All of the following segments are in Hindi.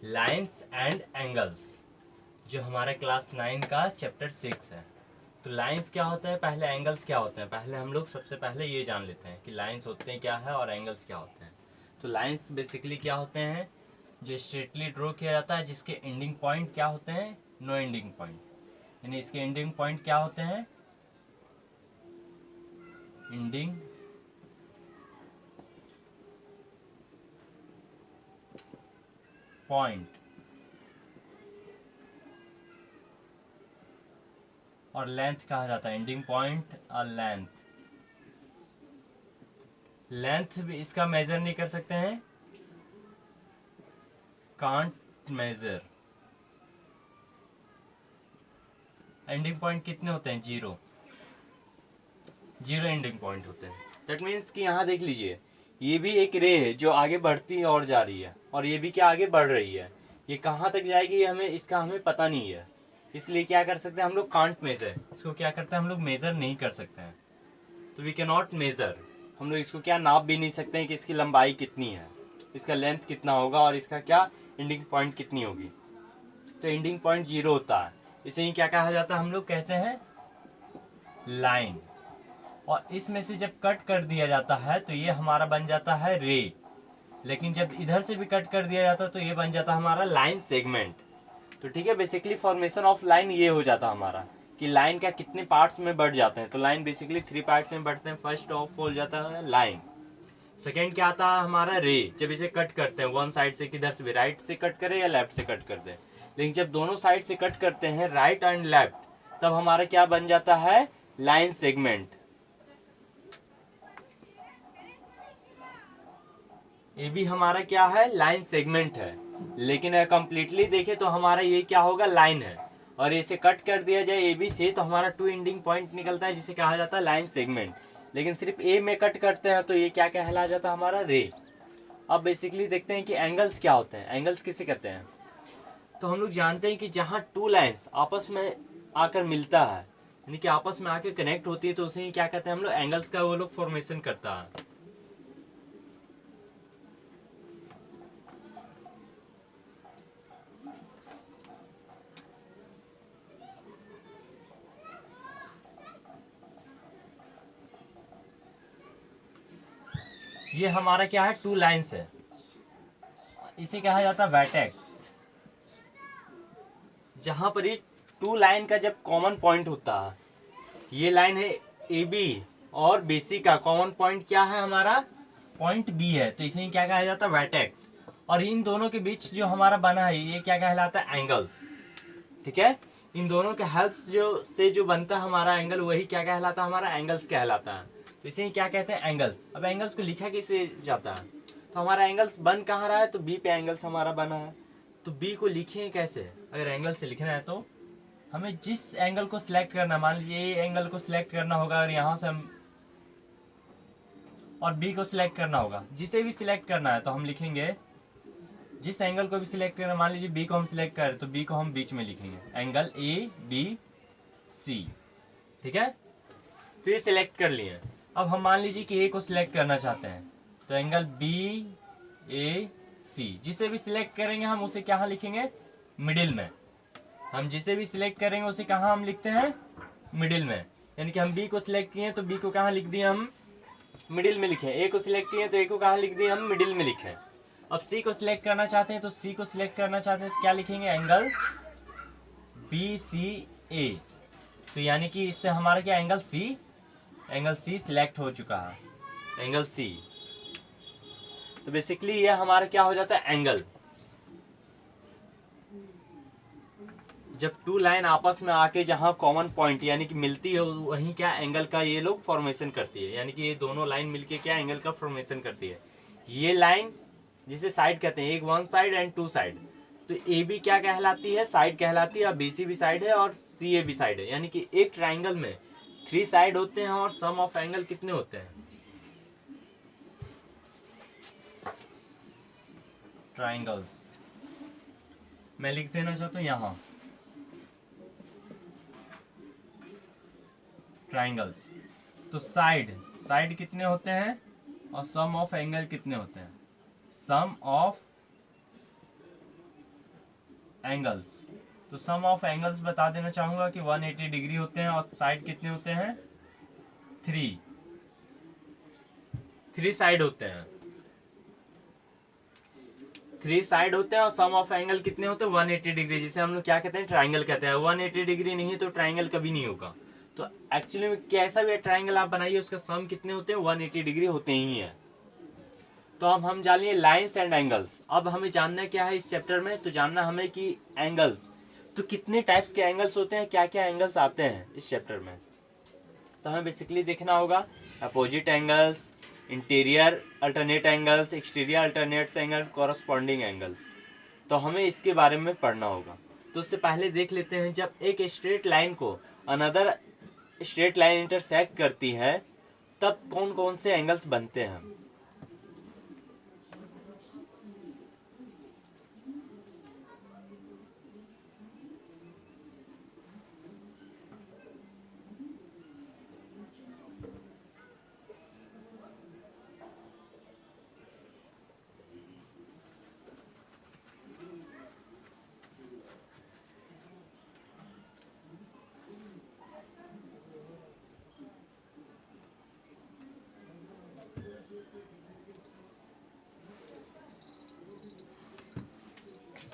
लाइंस एंड एंगल्स, जो हमारा क्लास 9 का चैप्टर 6 है। तो लाइंस क्या होता है, पहले एंगल्स क्या होते हैं, पहले हम लोग सबसे पहले ये जान लेते हैं कि लाइंस होते हैं क्या है और एंगल्स क्या होते हैं। तो लाइंस बेसिकली क्या होते हैं, जो स्ट्रेटली ड्रॉ किया जाता है, जिसके एंडिंग पॉइंट क्या होते हैं, नो एंडिंग पॉइंट। यानी इसके एंडिंग पॉइंट क्या होते हैं, एंडिंग पॉइंट। और लेंथ कहा जाता है, एंडिंग पॉइंट और लेंथ। लेंथ भी इसका मेजर नहीं कर सकते हैं, कांट मेजर। एंडिंग पॉइंट कितने होते हैं, जीरो एंडिंग पॉइंट होते हैं। दैट मीन्स कि यहाँ देख लीजिए, ये भी एक रे है जो आगे बढ़ती और जा रही है, और ये भी क्या आगे बढ़ रही है। ये कहाँ तक जाएगी हमें पता नहीं है, इसलिए क्या कर सकते हैं हम लोग, कांट मेजर। इसको क्या करते हैं हम लोग, मेजर नहीं कर सकते हैं। तो वी कैन नॉट मेजर, हम लोग इसको क्या नाप भी नहीं सकते हैं कि इसकी लंबाई कितनी है, इसका लेंथ कितना होगा और इसका क्या एंडिंग पॉइंट कितनी होगी। तो एंडिंग पॉइंट जीरो होता है, इसे ही क्या कहा जाता है, हम लोग कहते हैं लाइन। और इसमें से जब कट कर दिया जाता है तो ये हमारा बन जाता है रे, लेकिन जब इधर से भी कट कर दिया जाता है तो ये बन जाता है हमारा लाइन सेगमेंट। तो ठीक है, बेसिकली फॉर्मेशन ऑफ लाइन ये हो जाता हमारा कि लाइन का कितने पार्ट्स में बढ़ जाते हैं। तो लाइन बेसिकली 3 पार्ट्स में बढ़ते हैं। फर्स्ट ऑफ हो जाता है लाइन, सेकेंड क्या आता है हमारा रे, जब इसे कट करते हैं वन साइड से, किधर से भी, राइट से कट करें या लेफ्ट से कट करते हैं। लेकिन जब दोनों साइड से कट करते हैं, राइट एंड लेफ्ट, तब हमारा क्या बन जाता है, लाइन सेगमेंट। ये भी हमारा क्या है, लाइन सेगमेंट है। लेकिन अगर कंप्लीटली देखें तो हमारा ये क्या होगा, लाइन है। और इसे कट कर दिया जाए ए बी से तो हमारा 2 एंडिंग पॉइंट निकलता है, जिसे कहा जाता है लाइन सेगमेंट। लेकिन सिर्फ ए में कट करते हैं तो ये क्या कहला जाता है, हमारा रे। अब बेसिकली देखते हैं कि एंगल्स क्या होते हैं। एंगल्स किसे कहते हैं, तो हम लोग जानते हैं कि जहाँ 2 लाइन्स आपस में आकर मिलता है, यानी कि आपस में आकर कनेक्ट होती है, तो उसे क्या कहते हैं हम लोग, एंगल्स का वो लोग फॉर्मेशन करता है। ये हमारा क्या है, 2 लाइन्स है, इसे कहा जाता है वर्टेक्स। जहां पर ये 2 लाइन का जब कॉमन पॉइंट होता है, ये लाइन है ए बी और BC का कॉमन पॉइंट क्या है हमारा, पॉइंट बी है, तो इसे क्या कहा जाता है, वर्टेक्स। और इन दोनों के बीच जो हमारा बना है, ये क्या कहलाता है, एंगल्स। ठीक है, इन दोनों के हेल्प जो बनता है हमारा एंगल, वही क्या कहलाता है, हमारा एंगल्स कहलाता है। तो इसे क्या कहते हैं, एंगल्स। अब एंगल्स को लिखा कैसे जाता है, तो हमारा एंगल्स बन कहाँ रहा है, तो बी पे एंगल्स हमारा बना है। तो बी को लिखें कैसे, अगर एंगल से लिखना है तो हमें जिस एंगल को सिलेक्ट करना, मान लीजिए ये एंगल को सिलेक्ट करना होगा, अगर यहाँ से हम, और बी को सिलेक्ट करना होगा, जिसे भी सिलेक्ट करना है तो हम लिखेंगे, जिस एंगल को भी सिलेक्ट करना, मान लीजिए बी को हम सिलेक्ट करें तो बी को हम बीच में लिखेंगे, एंगल ABC। ठीक है, तो ये सिलेक्ट कर लिए। अब हम मान लीजिए कि ए को सिलेक्ट करना चाहते हैं, तो एंगल BAC, जिसे भी सिलेक्ट करेंगे हम उसे कहाँ लिखेंगे, मिडिल में। हम जिसे भी सिलेक्ट करेंगे उसे कहाँ हम लिखते हैं, मिडिल में। यानी कि हम बी को सिलेक्ट किए तो बी को कहाँ लिख दिए हम, मिडिल में लिखे। ए को सिलेक्ट किए तो ए को कहाँ लिख दिए हम, मिडिल में लिखे। अब सी को सिलेक्ट करना चाहते हैं, तो सी को सिलेक्ट करना चाहते हैं तो क्या लिखेंगे, एंगल BCA। तो यानी कि इससे हमारा क्या, एंगल C सिलेक्ट हो चुका है, एंगल C। तो बेसिकली ये हमारा क्या हो जाता है, एंगल। जब 2 लाइन आपस में आके जहां कॉमन पॉइंट यानी कि मिलती है, वहीं क्या एंगल का ये लोग फॉर्मेशन करती है। यानी कि ये दोनों लाइन मिलके क्या एंगल का फॉर्मेशन करती है। ये लाइन जिसे साइड कहते हैं, एक 1 साइड एंड 2 साइड। तो ए बी क्या कहलाती है, साइड कहलाती है, और BC भी साइड है और CA भी साइड है। यानी कि एक ट्राइंगल में 3 साइड होते हैं और सम ऑफ एंगल कितने होते हैं, ट्राइंगल्स। मैं लिख देना चाहता हूँ यहाँ, ट्राइंगल्स। तो साइड कितने होते हैं और सम ऑफ एंगल कितने होते हैं, सम ऑफ एंगल्स, तो सम ऑफ एंगल्स बता देना चाहूंगा कि 180 डिग्री होते हैं और साइड कितने होते हैं, 3 साइड होते हैं, 3 साइड होते हैं और सम ऑफ एंगल कितने होते हैं, 180 डिग्री, जिसे हम लोग क्या कहते हैं, ट्राइंगल कहते हैं। 180 डिग्री नहीं तो ट्राइंगल कभी नहीं होगा। तो एक्चुअली में कैसा भी ट्राइंगल आप बनाइए उसका सम कितने होते हैं, 180 डिग्री होते ही हैं। तो अब हम जान लिए लाइन्स एंड एंगल्स। अब हमें जानना क्या है इस चैप्टर में, तो जानना हमें कि एंगल्स, तो कितने टाइप्स के एंगल्स होते हैं, क्या क्या एंगल्स आते हैं इस चैप्टर में। तो हमें बेसिकली देखना होगा opposite angles, interior alternate angles, exterior alternates angle, corresponding angles. तो हमें इसके बारे में पढ़ना होगा। तो उससे पहले देख लेते हैं, जब एक स्ट्रेट लाइन को अनदर स्ट्रेट लाइन इंटरसेक्ट करती है तब कौन कौन से एंगल्स बनते हैं।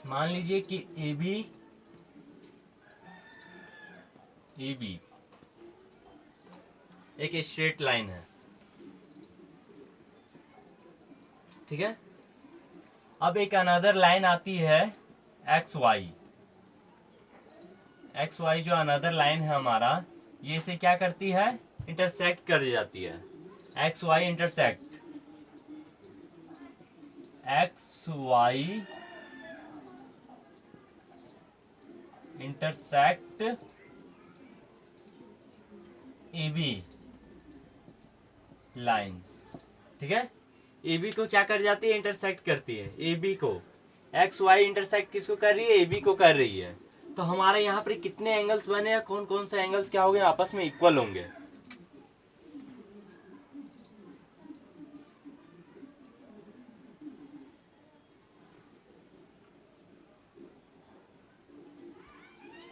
मान लीजिए कि ए बी एक स्ट्रेट लाइन है, ठीक है। अब एक अनदर लाइन आती है एक्स वाई जो अनदर लाइन है हमारा, ये इसे क्या करती है, इंटरसेक्ट कर जाती है। X Y intersect, X Y intersect A B lines, ठीक है। ए बी को क्या कर जाती है, इंटरसेक्ट करती है। ए बी को एक्स वाई इंटरसेक्ट किसको कर रही है, ए बी को कर रही है। तो हमारे यहाँ पर कितने एंगल्स बने हैं, कौन कौन से एंगल्स क्या होंगे, आपस में इक्वल होंगे।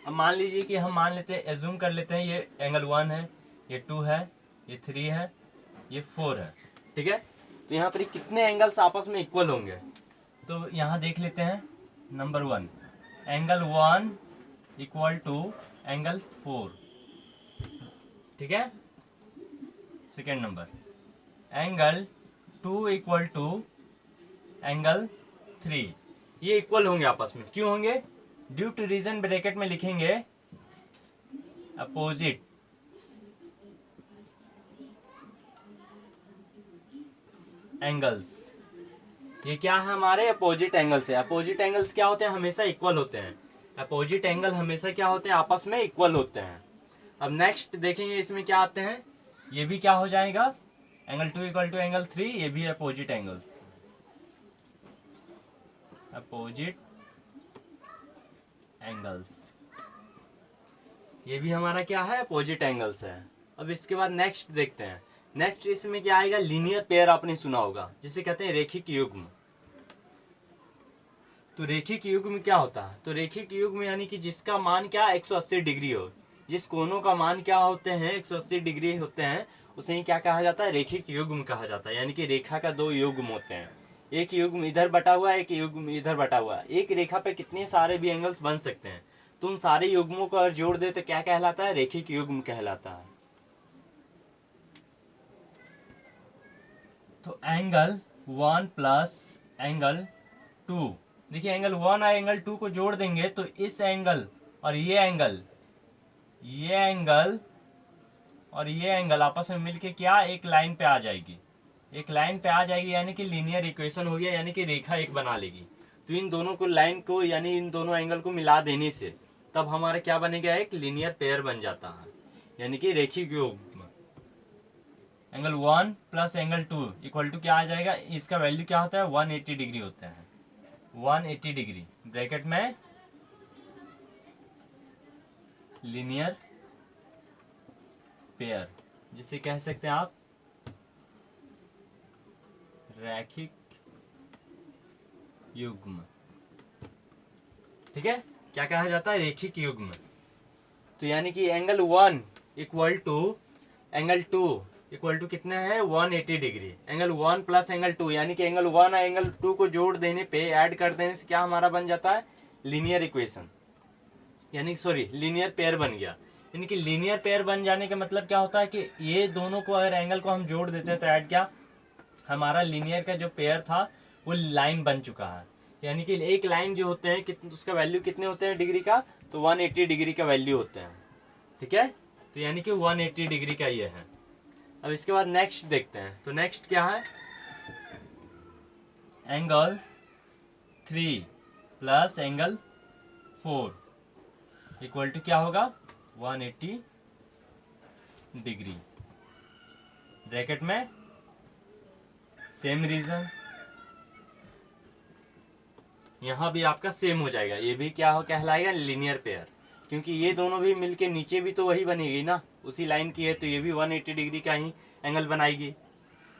अब मान लीजिए कि हम मान लेते हैं, एज्यूम कर लेते हैं, ये एंगल 1 है, ये 2 है, ये 3 है, ये 4 है, ठीक है। तो यहाँ पर कितने एंगल्स आपस में इक्वल होंगे, तो यहाँ देख लेते हैं। Number 1, angle 1 equal to angle 4, ठीक है। Second number, angle 2 equal to angle 3, ये इक्वल होंगे आपस में। क्यों होंगे, ड्यू टू रीजन ब्रैकेट में लिखेंगे अपोजिट एंगल्स। ये क्या है, हमारे अपोजिट एंगल्स है। अपोजिट एंगल्स क्या होते हैं, हमेशा इक्वल होते हैं। अपोजिट एंगल हमेशा क्या होते हैं, आपस में इक्वल होते हैं। अब नेक्स्ट देखेंगे इसमें क्या आते हैं, ये भी क्या हो जाएगा, एंगल 2 इक्वल टू एंगल 3, ये भी अपोजिट एंगल्स, अपोजिट एंगल्स, ये भी हमारा क्या है, अपोजिट एंगल्स है। अब इसके बाद नेक्स्ट देखते हैं। नेक्स्ट इसमें क्या आएगा, लीनियर पेयर आपने सुना होगा, जिसे कहते हैं रेखिक युग्म। तो रेखिक युग्म क्या होता है, तो रेखिक युग्म यानी कि जिसका मान क्या 180 डिग्री हो, जिस कोनों का मान क्या होते हैं 180 डिग्री होते हैं, उसे ही क्या कहा जाता है, रेखिक युग्म कहा जाता है। यानी कि रेखा का 2 युग्म होते हैं, एक युग्म इधर बटा हुआ है, एक युग्म इधर बटा हुआ है। एक रेखा पे कितने सारे भी एंगल्स बन सकते हैं, तो उन सारे युग्मों को अगर जोड़ दे तो क्या कहलाता है, रेखिक युग्म कहलाता है। तो एंगल 1 प्लस एंगल 2, देखिए एंगल 1 और एंगल 2 को जोड़ देंगे तो इस एंगल और ये एंगल और ये एंगल आपस में मिलके क्या एक लाइन पे आ जाएगी, एक लाइन पे आ जाएगी, यानी कि लीनियर इक्वेशन हो गया, यानी कि रेखा एक बना लेगी। तो इन दोनों को लाइन को यानी इन दोनों एंगल को मिला देने से तब हमारा क्या बनेगा, एक लीनियर पेयर बन जाता है, यानी कि रेखिक युग्म। Angle 1 plus angle 2 equal to क्या आ जाएगा, इसका वैल्यू क्या होता है, 180 डिग्री होता है, 180 डिग्री ब्रैकेट में लीनियर पेयर, जिसे कह सकते हैं आप रैखिक युग्म, ठीक है। क्या कहा जाता है, रेखिक युग्म। तो यानी कि angle 1 equal to angle 2 equal to कितने हैं, 180 डिग्री। एंगल 1 प्लस एंगल 2 यानी कि एंगल 1 और एंगल 2 को जोड़ देने पे, ऐड कर देने से क्या हमारा बन जाता है, लीनियर इक्वेशन, यानी सॉरी लीनियर पेयर बन गया। यानी कि लीनियर पेयर बन जाने का मतलब क्या होता है कि ये दोनों को अगर एंगल को हम जोड़ देते हैं तो ऐड क्या, हमारा लीनियर का जो पेयर था वो लाइन बन चुका है। यानी कि एक लाइन जो होते हैं कितने, उसका वैल्यू कितने होते हैं डिग्री का, तो 180 डिग्री का वैल्यू होते हैं। ठीक है, तो यानी कि 180 डिग्री का ये है। अब इसके बाद नेक्स्ट देखते हैं, तो नेक्स्ट क्या है, angle 3 plus angle 4 equal to क्या होगा, 180 डिग्री। ब्रैकेट में सेम रीजन, यहां भी आपका सेम हो जाएगा, ये भी क्या हो कहलाएगा, लीनियर पेयर, क्योंकि ये दोनों भी मिलके नीचे भी तो वही बनेगी ना, उसी लाइन की है, तो ये भी 180 डिग्री का ही एंगल बनाएगी,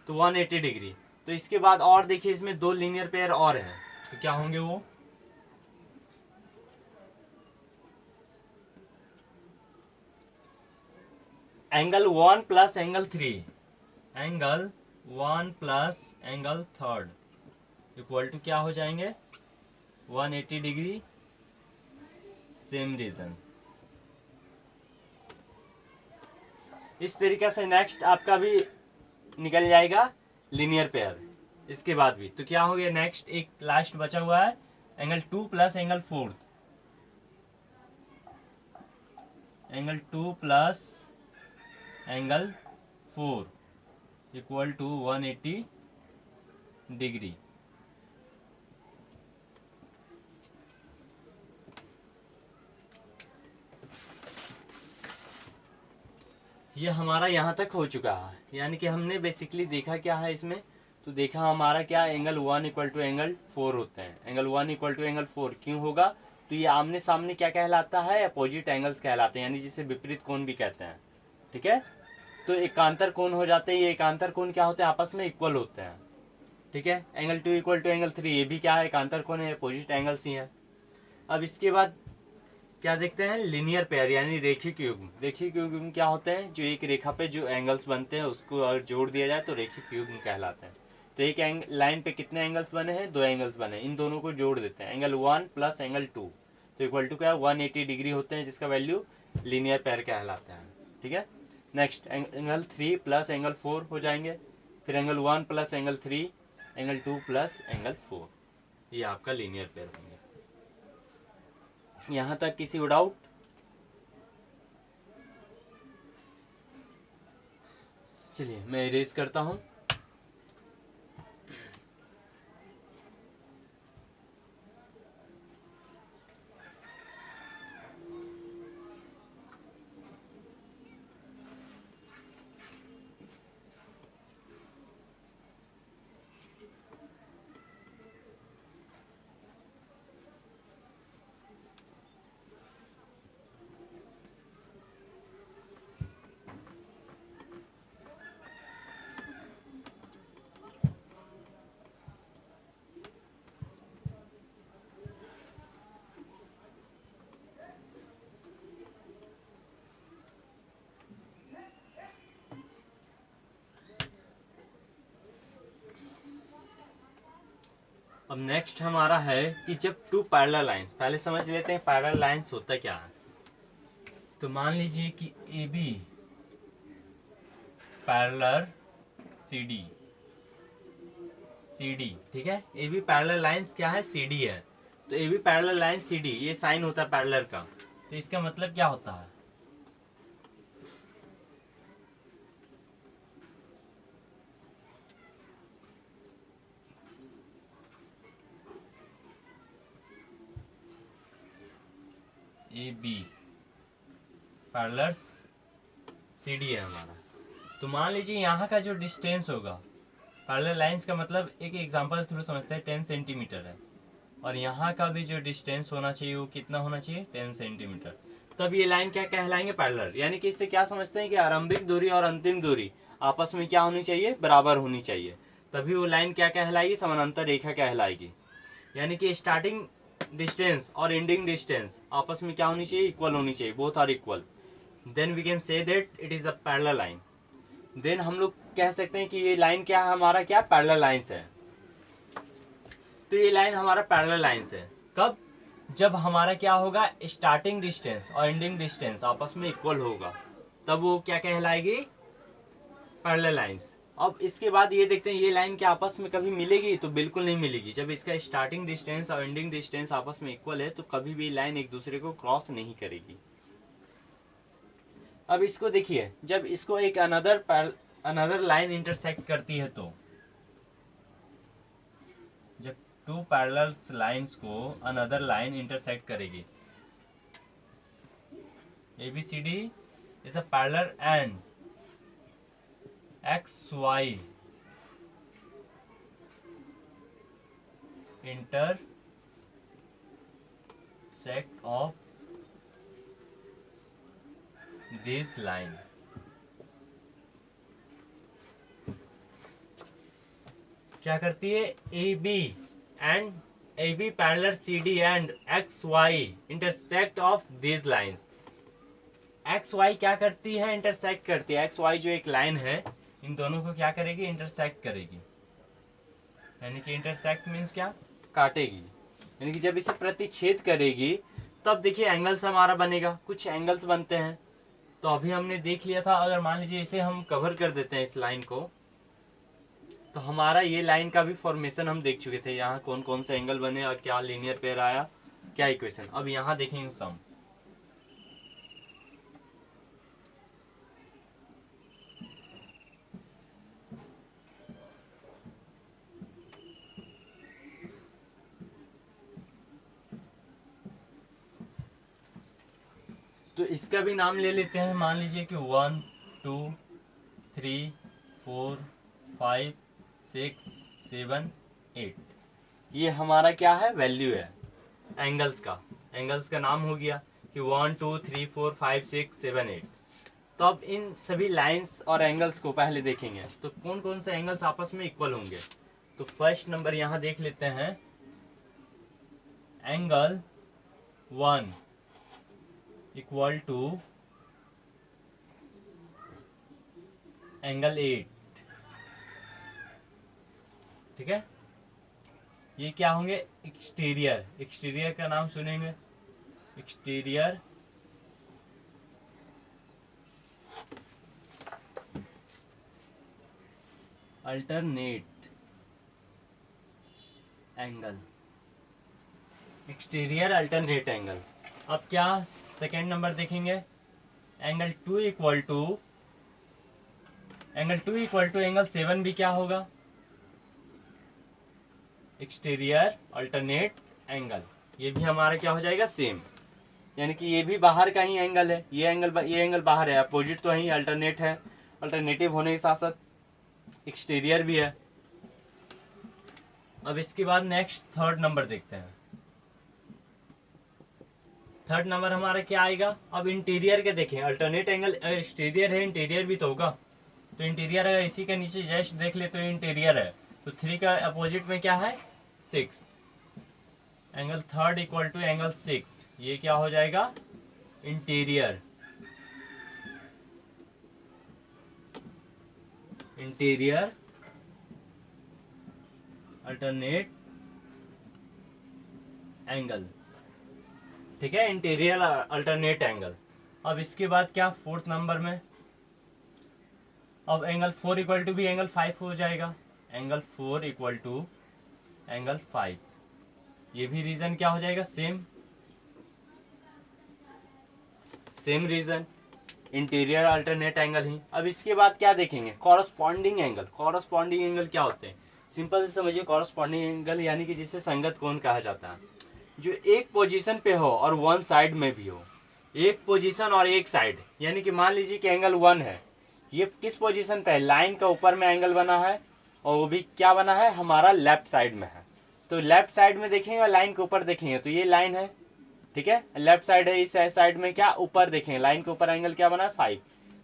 तो 180 डिग्री। तो इसके बाद और देखिए, इसमें दो लीनियर पेयर और हैं, तो क्या होंगे वो, angle 1 plus angle 3, angle 1 plus angle 3 equal to क्या हो जाएंगे, 180 डिग्री, सेम रीजन। इस तरीके से नेक्स्ट आपका भी निकल जाएगा लीनियर पेयर। इसके बाद भी तो क्या हो गया, नेक्स्ट एक लास्ट बचा हुआ है, angle 2 plus angle 4, angle 2 plus angle 4 equal to 180 degree. ये हमारा यहाँ तक हो चुका है, यानी कि हमने बेसिकली देखा क्या है इसमें, तो देखा हमारा क्या, एंगल 1 इक्वल टू एंगल 4 होते हैं। एंगल 1 इक्वल टू एंगल 4 क्यों होगा, तो ये आमने सामने क्या कहलाता है, अपोजिट एंगल्स कहलाते हैं, यानी जिसे विपरीत कोण भी कहते हैं। ठीक है, तो एकांतर कोण हो जाते हैं, ये एकांतर कोण क्या होते हैं, आपस में इक्वल होते हैं। ठीक है, एंगल 2 इक्वल टू एंगल 3 ये भी क्या है, एकांतर कोण है, अपोजिट एंगल्स ही है। अब इसके बाद क्या देखते हैं, लीनियर पेयर यानी रेखिक युग्म। रेखिक युग्म क्या होते हैं, जो एक रेखा पे जो एंगल्स बनते हैं उसको अगर जोड़ दिया जाए तो रेखिक युग्म कहलाते हैं। तो एक लाइन पे कितने एंगल्स बने हैं, 2 एंगल्स बने, इन दोनों को जोड़ देते हैं, एंगल 1 प्लस एंगल 2 तो इक्वल टू क्या है, 180 डिग्री होते हैं, जिसका वैल्यू लीनियर पेयर कहलाता है। ठीक है, नेक्स्ट एंगल 3 प्लस एंगल 4 हो जाएंगे, फिर angle 1 plus angle 3, angle 2 plus angle 4, ये आपका लीनियर पेयर होंगे। यहाँ तक किसी को डाउट, चलिए मैं इरेज करता हूँ। अब नेक्स्ट हमारा है कि जब टू पैरेलल लाइंस, पहले समझ लेते हैं पैरेलल लाइंस होता क्या है। तो मान लीजिए कि A B parallel C D, C D, ठीक है, ए बी पैरेलल लाइंस क्या है, सी डी है। तो A B parallel lines C D, ये साइन होता है पैरेलल का, तो इसका मतलब क्या होता है, A B parallel C D है हमारा। तो मान लीजिए यहाँ का जो डिस्टेंस होगा पैरेलल लाइंस का, मतलब एक एग्जांपल थ्रू समझते हैं, 10 सेंटीमीटर है, और यहाँ का भी जो डिस्टेंस होना चाहिए वो कितना होना चाहिए, 10 सेंटीमीटर। तब ये लाइन क्या कहलाएंगे, पैरेलल। यानी कि इससे क्या समझते हैं कि आरंभिक दूरी और अंतिम दूरी आपस में क्या होनी चाहिए, बराबर होनी चाहिए, तभी वो लाइन क्या कहलाएगी, समानांतर रेखा कहलाएगी। यानी कि स्टार्टिंग डिस्टेंस और एंडिंग डिस्टेंस आपस में क्या होनी चाहिए, इक्वल होनी चाहिए, both are equal, then we can say that it is a parallel line. Then हम लोग कह सकते हैं कि ये लाइन क्या है, हमारा क्या पैरेलल लाइंस है। तो ये लाइन हमारा पैरेलल लाइंस है कब, जब हमारा क्या होगा, स्टार्टिंग डिस्टेंस और एंडिंग डिस्टेंस आपस में इक्वल होगा, तब वो क्या कहलाएगी, पैरेलल लाइंस। अब इसके बाद ये देखते हैं ये लाइन क्या आपस में कभी मिलेगी, तो बिल्कुल नहीं मिलेगी। जब इसका स्टार्टिंग डिस्टेंस और एंडिंग डिस्टेंस आपस में इक्वल है तो कभी भी लाइन एक दूसरे को क्रॉस नहीं करेगी। अब इसको देखिए, जब इसको एक अनदर लाइन इंटरसेक्ट करती है, तो जब टू पैरेलल लाइंस को अनदर लाइन इंटरसेक्ट करेगी, ABCD is a parallel and XY intersect of this line। क्या करती है, AB parallel CD and XY intersect of this lines. XY क्या करती है, इंटरसेक्ट करती है। XY जो एक लाइन है, इन दोनों को क्या करेगी, इंटरसेक्ट करेगी। यानी कि इंटरसेक्ट मीन्स क्या, काटेगी। यानी कि जब इसे प्रतिच्छेद करेगी तब देखिए एंगल्स हमारा बनेगा, कुछ एंगल्स बनते हैं। तो अभी हमने देख लिया था, अगर मान लीजिए इसे हम कवर कर देते हैं इस लाइन को, तो हमारा ये लाइन का भी फॉर्मेशन हम देख चुके थे, यहाँ कौन कौन से एंगल बने और क्या लीनियर पेयर आया, क्या इक्वेशन। अब यहाँ देखेंगे सम। तो इसका भी नाम ले लेते हैं, मान लीजिए कि 1 2 3 4 5 6 7 8, ये हमारा क्या है, वैल्यू है एंगल्स का। एंगल्स का नाम हो गया कि 1 2 3 4 5 6 7 8। तो अब इन सभी लाइंस और एंगल्स को पहले देखेंगे, तो कौन कौन से एंगल्स आपस में इक्वल होंगे। तो फर्स्ट नंबर यहाँ देख लेते हैं, एंगल 1 इक्वल टू एंगल 8, ठीक है। ये क्या होंगे, एक्सटीरियर। एक्सटीरियर का नाम सुनेंगे, exterior alternate angle, exterior alternate angle. अब क्या सेकेंड नंबर देखेंगे, एंगल 2 इक्वल टू एंगल 7 भी क्या होगा, एक्सटीरियर अल्टरनेट एंगल। ये भी हमारा क्या हो जाएगा, सेम। यानी कि ये भी बाहर का ही एंगल है, ये एंगल बाहर है, अपोजिट तो ही अल्टरनेट है, अल्टरनेटिव होने के साथ साथ एक्सटीरियर भी है। अब इसके बाद नेक्स्ट थर्ड नंबर देखते हैं। थर्ड नंबर हमारा क्या आएगा, अब इंटीरियर के देखें, अल्टरनेट एंगल एक्सटीरियर है, इंटीरियर भी तो होगा। तो इंटीरियर अगर इसी के नीचे जस्ट देख ले तो इंटीरियर है, तो 3 का अपोजिट में क्या है, 6। Angle third equal to angle 6, ये क्या हो जाएगा, इंटीरियर अल्टरनेट एंगल, ठीक है, इंटीरियर अल्टरनेट एंगल। अब इसके बाद क्या, फोर्थ नंबर में अब एंगल 4 इक्वल टू भी एंगल 5 हो जाएगा, एंगल 4 इक्वल टू एंगल 5। ये भी रीजन क्या हो जाएगा, same reason, interior alternate angle ही। अब इसके बाद क्या देखेंगे, कॉरस्पॉन्डिंग एंगल। कॉरस्पॉन्डिंग एंगल क्या होते हैं, सिंपल से समझिए, कॉरस्पॉन्डिंग एंगल यानी कि जिसे संगत कोण कहा जाता है, जो एक पोजीशन पे हो और वन साइड में भी हो, एक पोजीशन और एक साइड। यानी कि मान लीजिए कि एंगल 1 है, ये किस पोजीशन पे है, लाइन का ऊपर में एंगल बना है, और वो भी क्या बना है, हमारा लेफ्ट साइड में है। तो लेफ्ट साइड में देखेंगे, लाइन के ऊपर देखेंगे तो ये लाइन है, ठीक है, लेफ्ट साइड है, इस साइड में क्या, ऊपर देखेंगे, लाइन के ऊपर एंगल क्या बना है, 5।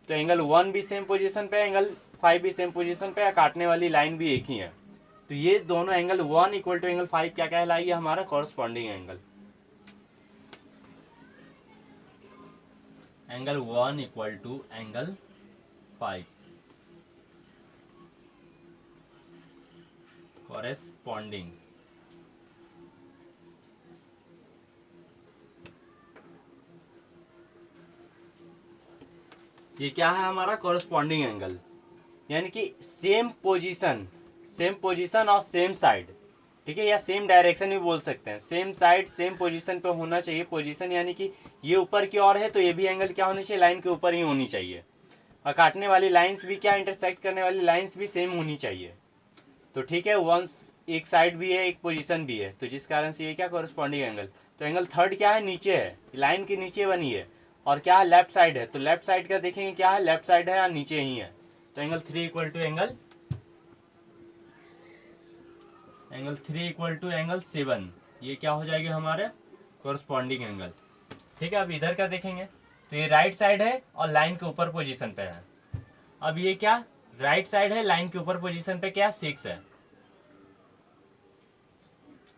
तो एंगल 1 भी सेम पोजीशन पे, एंगल 5 भी सेम पोजीशन पे, काटने वाली लाइन भी एक ही है। तो ये दोनों एंगल 1 इक्वल टू एंगल 5 क्या कहलाएगी, हमारा corresponding angle. Angle 1 equal to angle 5 corresponding. ये क्या है हमारा कॉरेस्पॉन्डिंग एंगल, यानी कि सेम पोजीशन और सेम साइड, ठीक है, या सेम डायरेक्शन भी बोल सकते हैं। सेम साइड सेम पोजीशन पे होना चाहिए। पोजीशन यानी कि ये ऊपर की ओर है तो ये भी एंगल क्या होनी चाहिए, लाइन के ऊपर ही होनी चाहिए। और काटने वाली लाइंस भी क्या, इंटरसेक्ट करने वाली लाइंस भी सेम होनी चाहिए। तो ठीक है, वंस एक साइड भी है एक पोजीशन भी है, तो जिस कारण से ये क्या कॉरेस्पॉन्डिंग एंगल। तो एंगल थर्ड क्या है, नीचे है, लाइन के नीचे बनी है, और क्या है, लेफ्ट साइड है। तो लेफ्ट साइड का देखेंगे क्या है, लेफ्ट साइड है या नीचे ही है। तो एंगल 3 इक्वल टू एंगल 7, ये क्या हो जाएगी हमारे कॉरेस्पॉन्डिंग एंगल। ठीक है, अब इधर का देखेंगे तो ये राइट साइड है और लाइन के ऊपर पोजीशन पे है। अब ये क्या, राइट साइड है, लाइन के ऊपर पोजीशन पे क्या 6 है।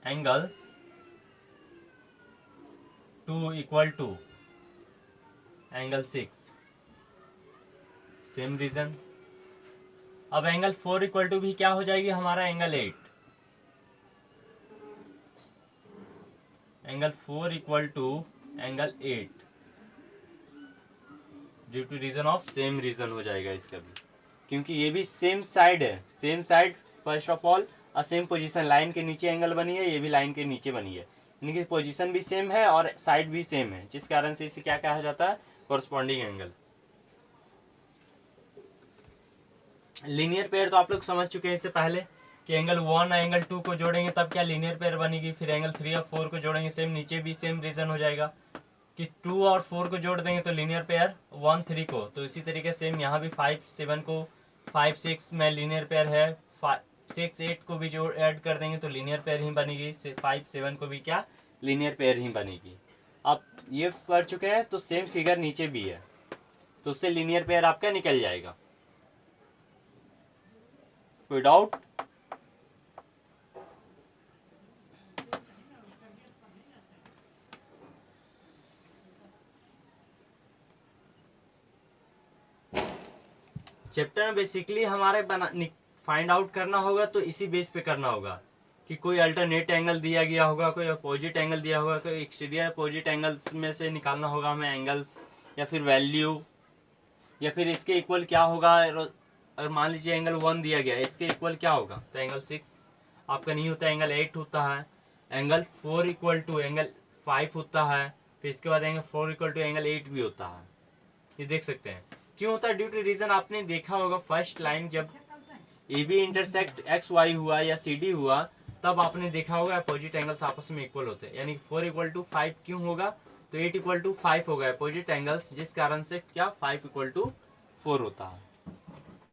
Angle 2 equal to angle 6, same reason. अब एंगल 4 इक्वल टू भी क्या हो जाएगी हमारा angle 8। Angle 4 equal to angle 8 due to reason of same reason हो जाएगा इसका भी, क्योंकि ये भी सेम साइड है। Same side first of all, और सेम पोजीशन, लाइन के नीचे एंगल बनी है, ये भी लाइन के नीचे बनी है, यानी कि पोजीशन भी सेम है और साइड भी सेम है, जिस कारण से इसे क्या कहा जाता है, कॉरेस्पॉन्डिंग एंगल। लीनियर पेयर तो आप लोग समझ चुके हैं इससे पहले कि एंगल 1 और एंगल 2 को जोड़ेंगे तब क्या लीनियर पेयर बनेगी। फिर एंगल 3 और 4 को जोड़ेंगे, सेम नीचे भी सेम रीजन हो जाएगा कि 2 और 4 को जोड़ देंगे तो लीनियर पेयर 1 3 को। तो इसी तरीके सेम यहाँ भी 5 7 को, 5 6 में लीनियर पेयर है, 6 8 को भी जोड़ ऐड कर देंगे तो लीनियर पेयर ही बनेगी। 5 7 को भी क्या, लीनियर पेयर ही बनेगी। अब ये कर चुके हैं तो सेम फिगर नीचे भी है, तो उससे लीनियर पेयर आपका निकल जाएगा। कोई डाउट? चैप्टर में बेसिकली हमारे फाइंड आउट करना होगा तो इसी बेस पे करना होगा कि कोई अल्टरनेट एंगल दिया गया होगा, कोई अपोजिट एंगल दिया होगा, कोई एक्सटीरियर अपोजिट एंगल्स में से निकालना होगा हमें एंगल्स, या फिर वैल्यू, या फिर इसके इक्वल क्या होगा। अगर मान लीजिए एंगल 1 दिया गया, इसके इक्वल क्या होगा, तो एंगल 6 आपका नहीं होता, एंगल 8 होता है। एंगल 4 इक्वल टू एंगल 5 होता है। फिर इसके बाद एंगल 4 इक्वल टू एंगल 8 भी होता है। ये देख सकते हैं क्यों होता है, ड्यू टू रीजन आपने देखा होगा फर्स्ट लाइन जब A B intersect X Y हुआ या सी डी हुआ, तब आपने देखा होगा अपोजिट एंगल्स आपस में इक्वल होते हैं। यानी 4 इक्वल टू 5 क्यों होगा, तो 8 इक्वल टू 5 होगा अपोजिट एंगल्स, जिस कारण से क्या 5 इक्वल टू 4 होता है।